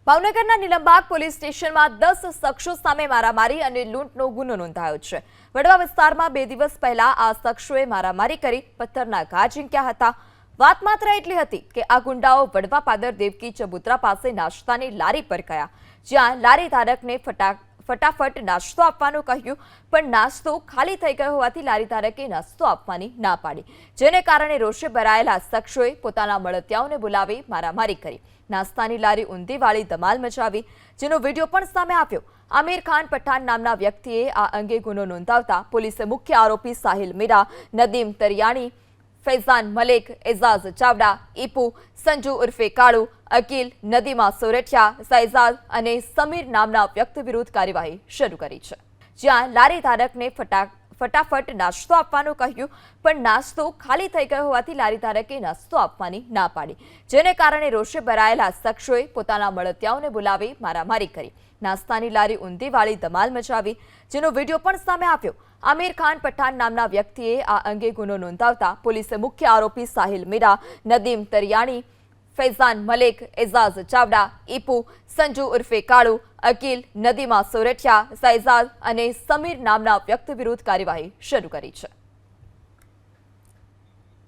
ભાવનગરના નીલમબાગ પોલીસ સ્ટેશનમાં 10 શખ્સો સામે મારામારી અને લૂંટનો ગુનો નોંધાયો છે। વડવા વિસ્તારમાં 2 દિવસ પહેલા આ શખ્સોએ મારામારી કરી પથ્થરના ઘા ઝીંક્યા હતા। વાત માત્ર એટલી હતી કે આ ગુંડાઓ વડવા પાદર દેવકી ચબુતરા પાસે નાસ્તાની લારી પર ગયા, જ્યાં લારી ધારકને ફટાફટ નાસ્તો આપવાનું કહ્યું, પણ નાસ્તો ખાલી થઈ ગયો હોવાથી લારી ધારકે નાસ્તો આપવાની ના પાડી, જેને કારણે રોષે ભરાયેલા શખ્સોએ પોતાના મળતિયાઓને બોલાવી મારામારી કરી। નાસ્તાની લારી ઊંધી વાળી ધમાલ મચાવી, જેનો વિડીયો પણ સામે આવ્યો। આમિર ખાન પઠાણ નામના વ્યક્તિએ આ અંગે ગુનો નોંધાવતા પોલીસે મુખ્ય આરોપી સાહિલ મીરા, નદીમ તરિયાણી, ફૈઝાન મલિક, એઝાઝ ચાવડા, ઈપુ, સંજુ ઉર્ફે કાળુ, અકીલ, નદીમા સોરઠિયા, સૈઝાદ અને સમીર નામના વ્યક્તિ વિરુદ્ધ કાર્યવાહી શરૂ કરી છે, જ્યાં લારી ધારકને ફટાફટ નાસ્તો આપવાનું કહ્યું, પણ નાસ્તો ખાલી થઈ ગયો હોવાથી લારી ધારકે નાસ્તો આપવાની ના પાડી, જેને કારણે રોષે ભરાયેલા શખ્સોએ પોતાના મળતિયાઓને બોલાવી મારામારી કરી। નાસ્તાની લારી ઊંધી વાળી ધમાલ મચાવી, જેનો વિડીયો પણ સામે આવ્યો। આમિર ખાન પઠાણ નામના વ્યક્તિએ આ અંગે ગુનો નોંધાવતા પોલીસે મુખ્ય આરોપી સાહિલ મીરા, નદીમ તરિયાણી, ફૈઝાન મલિક, એઝાઝ ચાવડા, ઈપુ, સંજુ ઉર્ફે કાળુ, અકીલ, નદીમા સોરઠિયા, સૈઝાદ અને સમીર નામના વ્યક્તિ વિરુદ્ધ કાર્યવાહી શરૂ કરી છે।